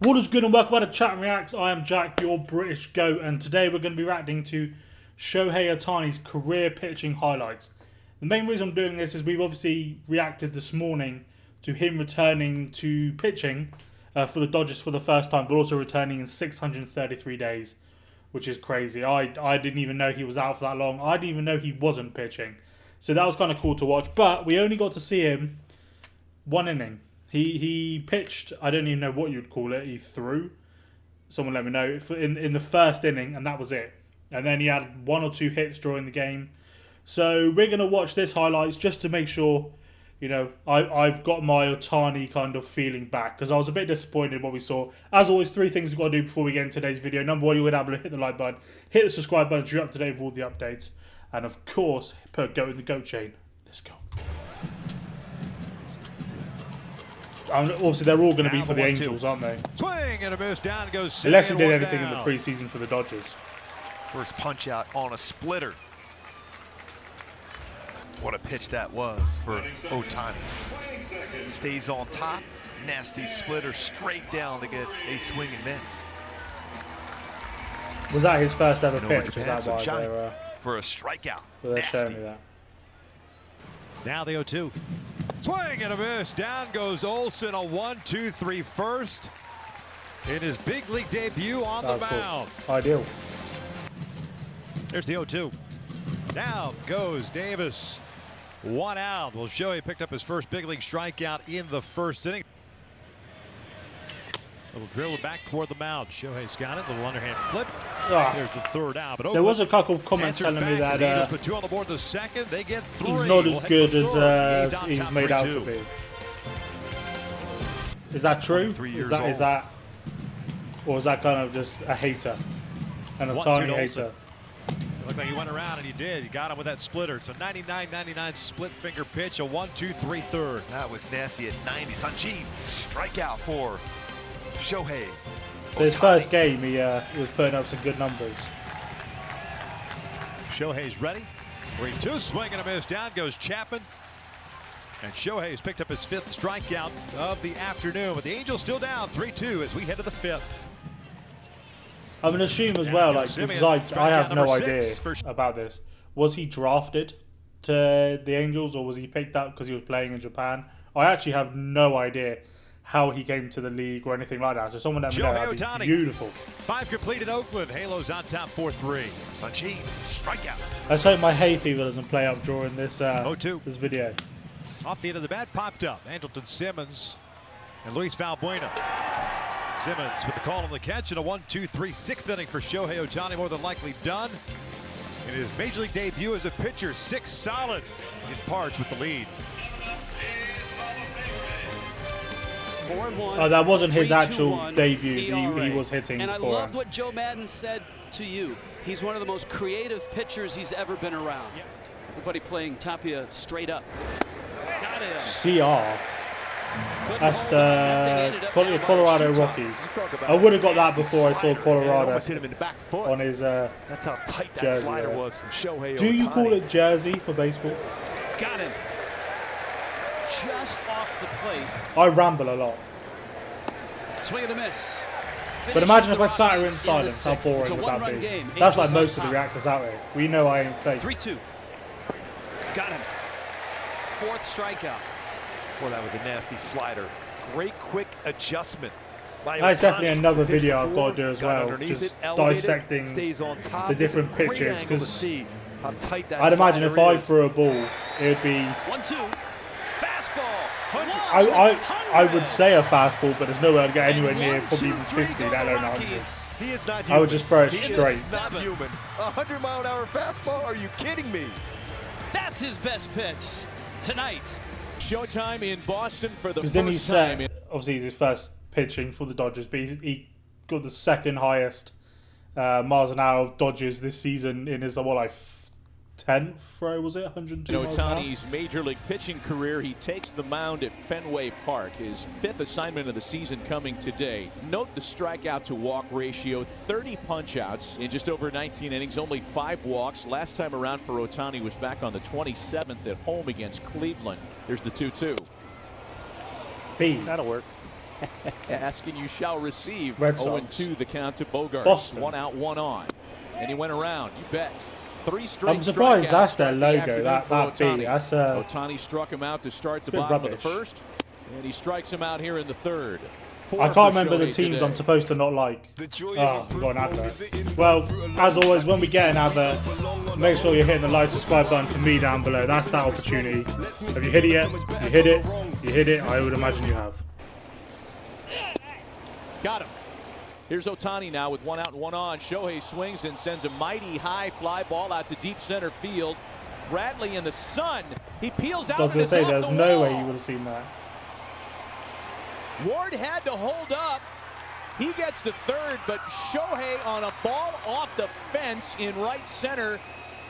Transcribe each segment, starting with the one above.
What is good and welcome back to Chat Reacts. I am Jack, your British GOAT, and today we're going to be reacting to Shohei Ohtani's career pitching highlights. The main reason I'm doing this is we've obviously reacted this morning to him returning to pitching for the Dodgers for the first time, but also returning in 633 days, which is crazy. I didn't even know he was out for that long. I didn't even know he wasn't pitching. So that was kind of cool to watch, but we only got to see him one inning. He pitched, I don't even know what you'd call it, he threw. Someone let me know, in the first inning, and that was it. And then he had one or two hits during the game. So we're going to watch this highlights just to make sure, you know, I've got my Ohtani kind of feeling back. Because I was a bit disappointed in what we saw. As always, three things we've got to do before we get into today's video. Number one, you're going to have to hit the like button, hit the subscribe button so you're up to date with all the updates. And of course, put GOAT in the GOAT chain. Let's go. Obviously, they're all going to be for the Angels, aren't they? Swing and a miss. Down goes. Unless he did anything in the preseason for the Dodgers. First punch out on a splitter. What a pitch that was for Ohtani. Stays on top. Nasty splitter straight down to get a swing and miss. Was that his first ever pitch? Is that why for a strikeout. So they're showing me that. Now the 0-2. Swing and a miss. Down goes Olsen. A 1-2-3 first in his big league debut on the mound. Cool. Ideal. There's the 0-2. Down goes Davis. One out. Well, Shohei picked up his first big league strikeout in the first inning. Little drill back toward the mound. Shohei's got it. Little underhand flip. There's the third out. But there was a couple of comments telling me that Angels put two on the board the second. They get three. He's not as good as he's made out to be. Is that true? Is that, or is that kind of just a hater, an Ohtani hater? It looked like he went around and he did. He got him with that splitter. So 99-99 split finger pitch. A 1-2-3 third. That was nasty at 90. Sanjeev strikeout for Shohei. His first game, he was putting up some good numbers. Shohei's ready. 3-2, swing and a miss. Down goes Chapman. And Shohei's picked up his fifth strikeout of the afternoon. But the Angels still down 3-2 as we head to the fifth. I'm going to assume as well, like, because I have no idea about this. Was he drafted to the Angels, or was he picked up because he was playing in Japan? I actually have no idea how he came to the league or anything like that. So someone let me know. That'd be beautiful. 5 complete in Oakland. Halos on top 4-3. Sanjeev, strikeout. Let's hope my hay fever doesn't play up during this this video. Off the end of the bat, popped up. Andrelton Simmons and Luis Valbuena. Simmons with the call on the catch and a 1-2-3 sixth inning for Shohei Ohtani, more than likely done. In his major league debut as a pitcher, 6 solid in parts with the lead. Oh, that wasn't his actual debut. He was hitting. And I loved what Joe Madden said to you. He's one of the most creative pitchers he's ever been around. Yep. Everybody playing Tapia straight up. Got him. CR. That's the Colorado Rockies. I would have got that before I saw Colorado on his That's how tight that jersey slider was from Shohei Ohtani. Do you call it jersey for baseball? Got him. Just off the plate. I ramble a lot. Swing and a miss. But imagine if I sat here in silence, how boring would that be? That's like most of the reactors out there. We know I ain't fake. 3-2. Got him. 4th strikeout. Well, that was a nasty slider. Great quick adjustment. That's definitely another video I've got to do as well, just dissecting the different pitches, because I'd imagine if I threw a ball, it would be 1-2. Fastball. I would say a fastball, but there's no way I'd get anywhere near probably even 50, let alone 100. I would just throw it straight. He is not human. 100-mile-an-hour fastball? Are you kidding me? That's his best pitch tonight. Showtime in Boston for the first then he time. Obviously, he's his first pitching for the Dodgers, but he got the second highest miles an hour of Dodgers this season in his, what, like 10th throw, was it? 102 miles an hour? Ohtani's major league pitching career, he takes the mound at Fenway Park. His 5th assignment of the season coming today. Note the strikeout to walk ratio, 30 punch-outs in just over 19 innings, only 5 walks. Last time around for Ohtani was back on the 27th at home against Cleveland. There's the 2-2. B. That'll work. Asking you shall receive. Red Sox. 0-2 the count to Bogart. Boston. 1 out, 1 on. And he went around. You bet. 3 straight. I'm surprised strikeouts that's their the logo. afternoon That for B. Ohtani. That's Ohtani struck him out to start the bit bottom of the rubbish. first, and he strikes him out here in the third. I can't remember the teams I'm supposed to not like. Oh, we've got an advert. Well, as always, when we get an advert, make sure you're hitting the like, subscribe button for me down below. That's that opportunity. Have you hit it yet? You hit it. You hit it. I would imagine you have. Got him. Here's Ohtani now with 1 out and 1 on. Shohei swings and sends a mighty high fly ball out to deep center field. Bradley in the sun. He peels out. I was going to say, there's no way you would have seen that. Ward had to hold up. He gets to third, but Shohei on a ball off the fence in right center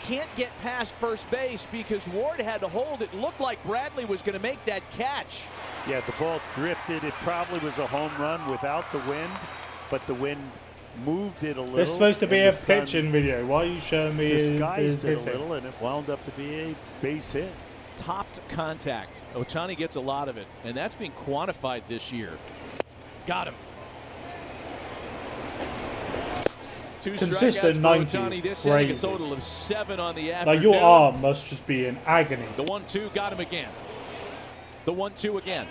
can't get past first base because Ward had to hold. It looked like Bradley was going to make that catch. Yeah, the ball drifted. It probably was a home run without the wind, but the wind moved it a little. It's supposed to be a pitching video. Why are you showing me his disguised it a hitting? little, and it wound up to be a base hit. Topped contact. Ohtani gets a lot of it, and that's being quantified this year. Got him. 2 Consistent strikeouts 90 for Ohtani is this inning, a crazy. total of 7 on the afternoon. Like, your arm must just be in agony. The 1-2 got him again. The 1-2 again.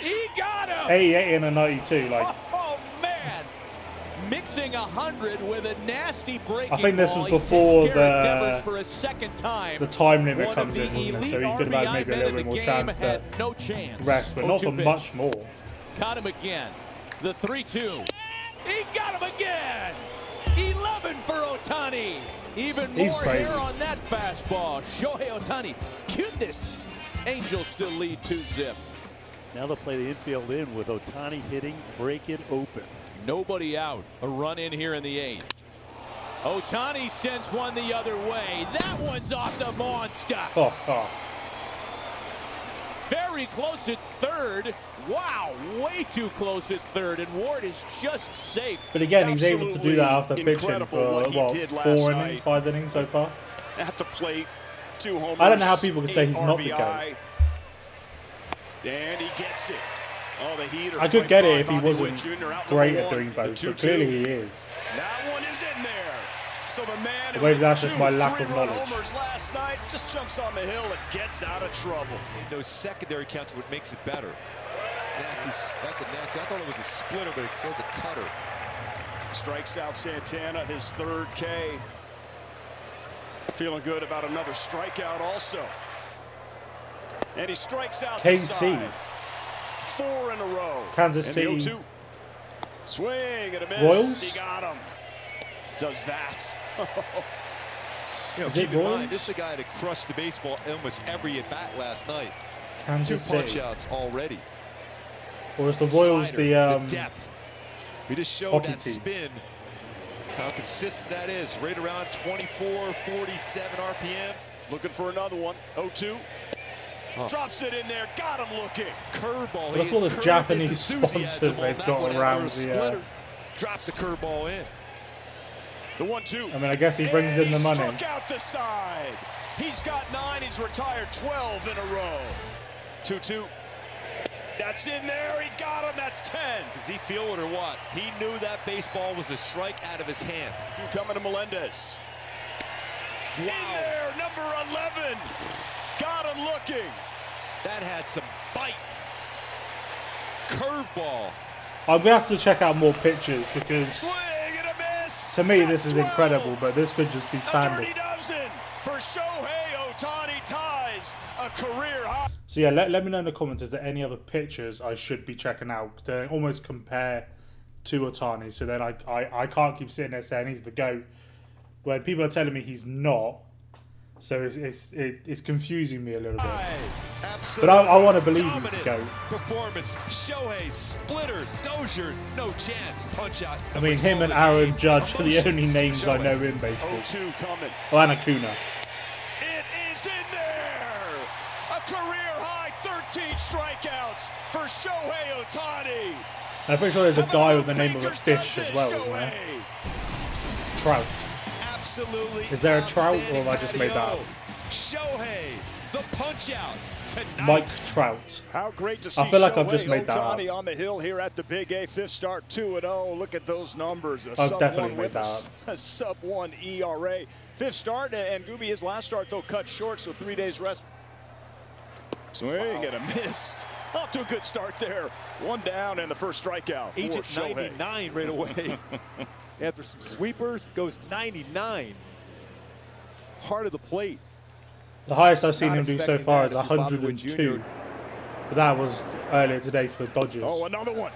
He got him! 88 and a 92. Like, Oh, man! Mixing 100 with a nasty breaking I think this ball. was He before takes care of Devers for a second time. the time limit One comes of in, the wasn't it? So elite he could have had RBI maybe a men little in bit the more game chance to had no chance. rest, but not 0-2 for pitch. much more. Caught him again. The 3-2. He got him again. 11 for Ohtani. Even He's more crazy. hair on that fastball. Shohei Ohtani. Cute this. Angels still lead 2-0. Now they'll play the infield in with Ohtani hitting, break it open. Nobody out. A run in here in the 8th. Ohtani sends one the other way. That one's off the monster. Oh. Very close at third. Wow, way too close at third, and Ward is just safe. But again, he's able to do that after pitching Incredible for, what he did last 4 night. innings, 5 innings so far. At the plate, 2 homers. I don't know how people can say 8 he's not the RBI. GOAT. And he gets it. Oh, the heater. I could right get by it if he Bobby wasn't Witt Jr. out great number at 1. doing The both, but 2-2. clearly he is. That one is in there. So the man who Maybe hit that's just 2 my lack of 3-run knowledge. homers last night just jumps on the hill and gets out of trouble. Those secondary counts, what makes it better. Nasty. That's a nasty. I thought it was a splitter, but it says a cutter. Strikes out Santana, his 3rd K. Feeling good about another strikeout also. And he strikes out the KC. side. 4 in a row. Kansas And City. the 0-2. Swing and a miss. Royals? He got him. Does that. You know, Is it keep in Royals? mind, this is a guy that crushed the baseball almost every at bat last night. 2 Kansas punch City. outs already. Or is the Royals Slider, the depth. We just showed hockey that team. spin. How consistent that is. Right around 24, 47 RPM. Looking for another one. 0-2. Drops it in there. Got him looking. Curveball. Look at all the Curved Japanese his enthusiasm sponsors on they've that got one around after a the, splitter. Drops the curveball in. The 1-2. I mean, I guess he brings in the And money. he struck out the side. He's got 9. He's retired 12 in a row. 2-2. That's in there. He got him. That's 10. Does he feel it or what? He knew that baseball was a strike out of his hand. Coming to Melendez. Wow. In there, number 11. Got him looking. That had some bite. Curveball. I'm gonna have to check out more pictures because Swing and a miss. to me this is 12. incredible, but this could just be A standard. dirty dozen for Shohei Ohtani ties a career high. So yeah, let me know in the comments, is there any other pictures I should be checking out to almost compare to Ohtani, so then I can't keep sitting there saying he's the GOAT when people are telling me he's not. So it's confusing me a little bit. Absolutely. But I want to believe he's dominant the GOAT. performance. Shohei, splitter, Dozier, no chance. Punch out. I mean, him and Aaron Judge are the only names I know in baseball. 0-2 coming. Oh, and Acuna. It is in there. A career high 13 strikeouts for Shohei Ohtani. I'm pretty sure there's a guy with the name of a fish as well, isn't there? Trout. Absolutely. Is there a trout, or have I just made that up? Shohei the punch out tonight. Mike Trout. How great to see I feel like I've Shohei just made that Ohtani up. on the hill here at the Big A. Fifth start, 2-0. Look at those numbers. A I've definitely sub-1 made whip, that up. a sub-1 ERA. Fifth start, and Gooby, his last start, though, cut short, so 3 days rest. Swing and a miss. Off to a good start there. One down and the first strikeout for Agent Shohei. 99 right away. After some sweepers, goes 99. Heart of the plate. The highest I've seen Not him do so expecting far that is if you're Bobby Witt 102. Jr. But that was earlier today for the Dodgers. Oh, another one.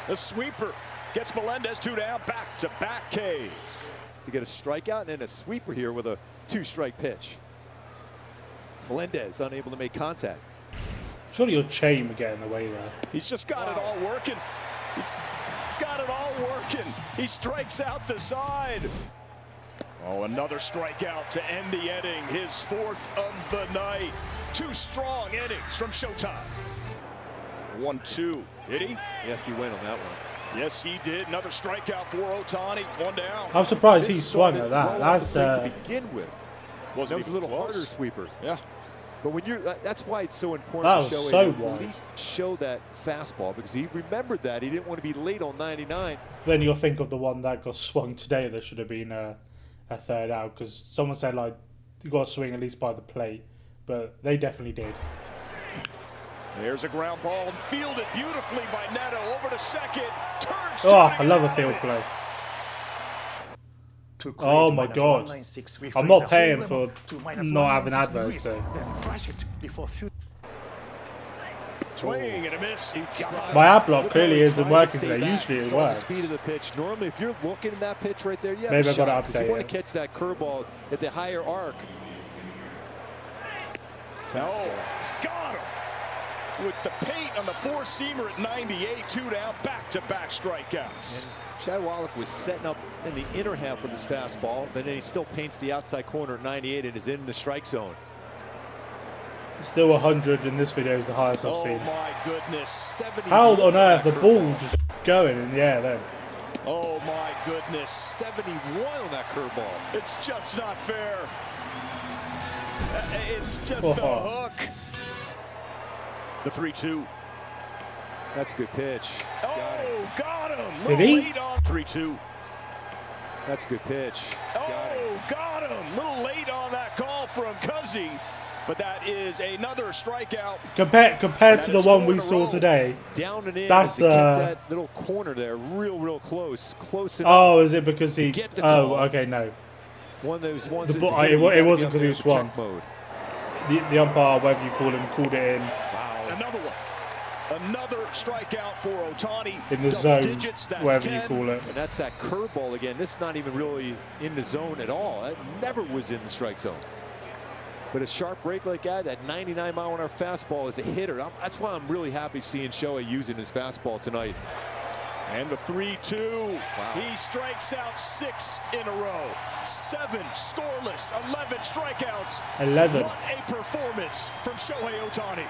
The sweeper gets Melendez 2 down, back-to-back Ks. You get a strikeout and then a sweeper here with a 2-strike pitch. Melendez unable to make contact. Surely your chain would get in the way there. He's just got it all working. He's got it all working. He strikes out the side. Oh, another strikeout to end the inning. His fourth of the night. 2 strong innings from Showtime. 1-2. Did he? Yes, he went on that one. Yes, he did. Another strikeout for Ohtani. 1 down. I'm surprised he This swung started at that. well off That's the plate to begin with. That Wasn't was a little even harder close. sweeper. Yeah. But when you're, that's why it's so important That for was Shohei so to wide. at least show that fastball, because he remembered that. He didn't want to be late on 99. Then you'll think of the one that got swung today. There should have been a third out because someone said like you got to swing at least by the plate, but they definitely did. There's a ground ball, fielded beautifully by Neto. Over to second. Turns to Oh, I love a it. field play. To Oh create my minus God. 196, we I'm freeze not the paying whole level for to minus not having 196 adverts, degrees, so. then crush it before Swing and a miss. He got it. My ad block Look clearly how he isn't tried to working stay today. back. Usually You it saw the works. speed of the pitch. Normally, if you're looking at that pitch right there, you have Maybe a I gotta shot, 'cause update you want it. to catch that curveball at the higher arc. Oh, got him. With the paint on the four-seamer at 98, 2 down, back-to-back strikeouts. Chad Wallach was setting up in the inner half with his fastball, but then he still paints the outside corner at 98 and is in the strike zone. Still 100 in this video is the highest I've Oh seen. my goodness. 70 How on earth the curveball. ball just going in the air then? Oh my goodness. 71 on that curveball. It's just not fair. It's just the Oh. hook. The 3-2. That's a good pitch. Got it. Oh, got him. Did Little he? late on 3-2. That's a good pitch. Got it. Oh, got him. Little late on that call from Cuzzy. But that is another strikeout. Compared to the is one 4 we in a saw row. today. Down and in. That's, As he gets that little corner there, real close enough. Oh, is it because he? Get the Oh, call. okay, no. One of those ones. The that's ball- hit, it you wa- it gotta wasn't get 'cause he up was there in check swung. mode. The umpire, whatever you call him, called it in Wow. Another one. Another strikeout for Ohtani. in the Double zone, digits, that's whatever 10. you call it. And that's that curveball again. This is not even really in the zone at all. That never was in the strike zone. But a sharp break like that 99-mile-an-hour fastball is a hitter. That's why I'm really happy seeing Shohei using his fastball tonight. And the 3-2. Wow. He strikes out 6 in a row. 7 scoreless, 11 strikeouts. 11. What a performance from Shohei Ohtani.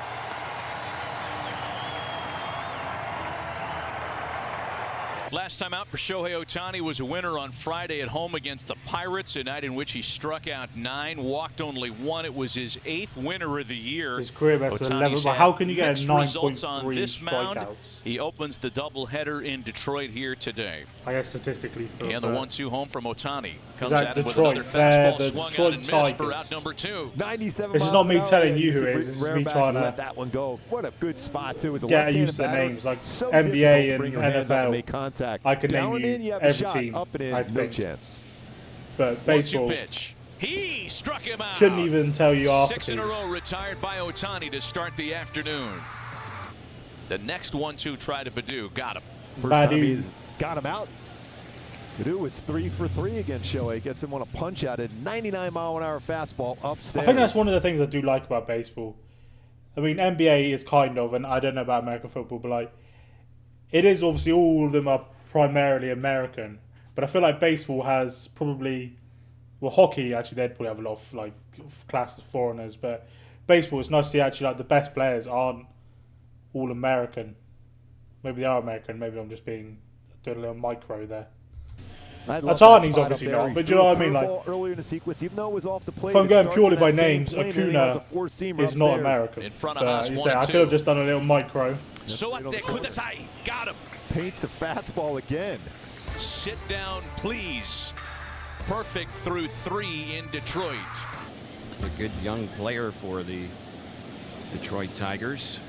Last time out for Shohei Ohtani was a winner on Friday at home against the Pirates, a night in which he struck out 9, walked only 1. It was his 8th winner of the year. His career best is 11, Ohtani's but had how can you get a mixed results on 9.3 this mound? strikeouts? He opens the doubleheader in Detroit here today. I guess statistically. For, And the 1-2 home from Ohtani comes that at him with Detroit? another They're fastball the swung Detroit out and missed for Tigers. out number 2. 97 This is miles not me an hour. telling you He's who a it is. This is rare me back trying to to let that one go. What a good spot too. It was a get left-handed used to the batter. names, like So NBA difficult to and bring your hands up and NFL. make contact. I can Down name and in, you have every a shot. team, Up and in, I no think. chance. But 1-2 baseball, pitch. He struck him out. couldn't even tell you after 6 in a row retired by Ohtani to start the afternoon. The next 1-2 try to Baddoo. Got him. First time Baddoo. he's got him out. Baddoo was 3 for 3 against Shohei. Gets him on a punch out at 99-mile-an-hour fastball upstairs. I think that's one of the things I do like about baseball. I mean, NBA is kind of, and I don't know about American football, but like, it is obviously all of them are primarily American. But I feel like baseball has probably, well, hockey actually they'd probably have a lot of like class as foreigners, but baseball it's nice to see actually like the best players aren't all American. Maybe they are American. Maybe I'm just doing a little micro there. Ohtani's obviously not, but you know what I mean? Like, earlier in the sequence, even though it was off the plate, if I'm going purely by names, Acuna is not American. In front of us, You 1-2. say I could have just done a little micro. Got him. Paints a fastball again. Sit down, please. Perfect through 3 in Detroit. A good young player for the Detroit Tigers.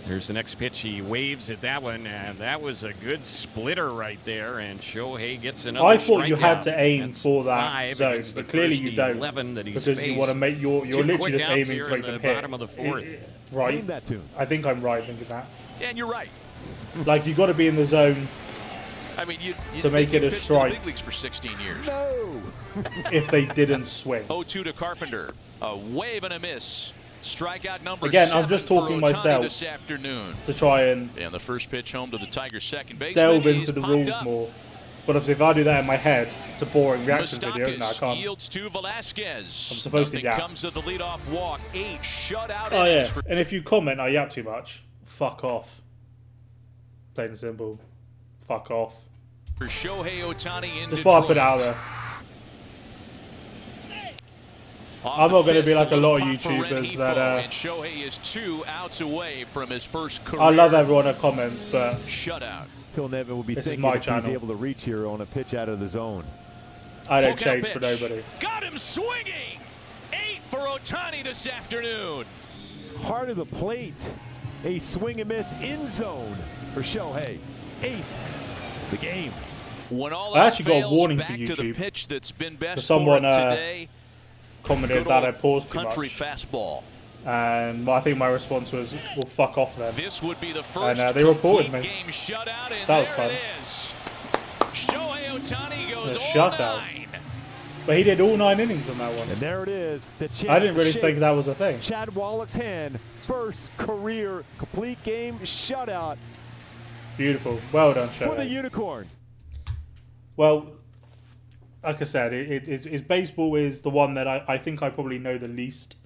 Here's the next pitch. He waves at that one, and that was a good splitter right there. And Shohei gets another. I thought you had strikeout. to aim That's for that 5 zone, against the but clearly first you don't, 11 that he's because you want to faced. make you're Two literally quick just outs aiming here to make in them the hit. bottom of the 4th. Right? Name that tune. I think I'm right thinking that. And you're right. Like, you got to be in the zone I mean, you to make it a pitched in the strike. big leagues for 16 years. No. if they didn't swing. 0-2 to Carpenter. A wave and a miss. Strikeout number Again, 7 I'm just for talking Ohtani myself this afternoon. To try and And the first pitch home to the Tigers' second baseman. delve is into the popped rules up. more. But obviously, if I do that in my head, it's a boring reaction video, isn't it? I Moustakas can't. yields to Velasquez. I'm supposed to Nothing yap. comes of the leadoff walk. 8 shutout. Oh innings yeah, for and if you comment I yap too much, fuck off. Plain and simple. Fuck off. Shohei Ohtani in Just thought I'd put it Detroit. out there. Off I'm the not going to be fist, like a lot of little pop for YouTubers Renifo, that. and Shohei is 2 outs away from his first career I love everyone that comments, but shutout. Phil Nevin will be This is thinking my if channel. he's able to reach here on a pitch out of the zone. I don't Full count change for pitch. nobody. Got him swinging. 8 for Ohtani this afternoon. Heart of the plate. A swing and miss in zone for Shohei. 8th the game. When all I else actually got a fails, warning for back to the YouTube. pitch that's been best someone, for him today. Commented Good that I old paused too country much, fastball. and I think my response was, "Well, fuck off then." This would be the first they reported complete me. game shutout, and That was there fun. it is. Shohei Ohtani goes A all shutout. 9. But he did all 9 innings on that one. And there it is. The chance I didn't really to think shake that was a thing. Chad Wallach's hand. First career complete game shutout Beautiful. Well done, for the Shohei. Unicorn. Well, like I said, baseball is the one that I think I probably know the least.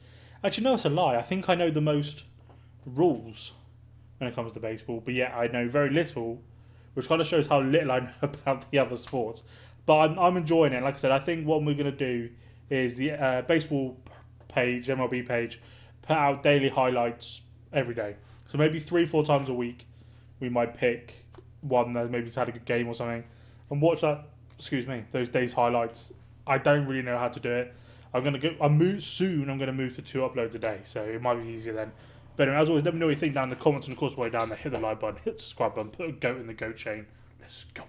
Actually, no, it's a lie. I think I know the most rules when it comes to baseball, but yet I know very little, which kind of shows how little I know about the other sports. But I'm enjoying it. Like I said, I think what we're going to do is the baseball page, MLB page, put out daily highlights every day. So maybe 3-4 times a week, we might pick one that maybe has had a good game or something, and watch that. Excuse me, those days highlights. I don't really know how to do it. I'm going to move to 2 uploads a day, so it might be easier then. But anyway, as always, let me know what you think down in the comments, and of course, while you're down there, hit the like button, hit the subscribe button, put a goat in the goat chain. Let's go.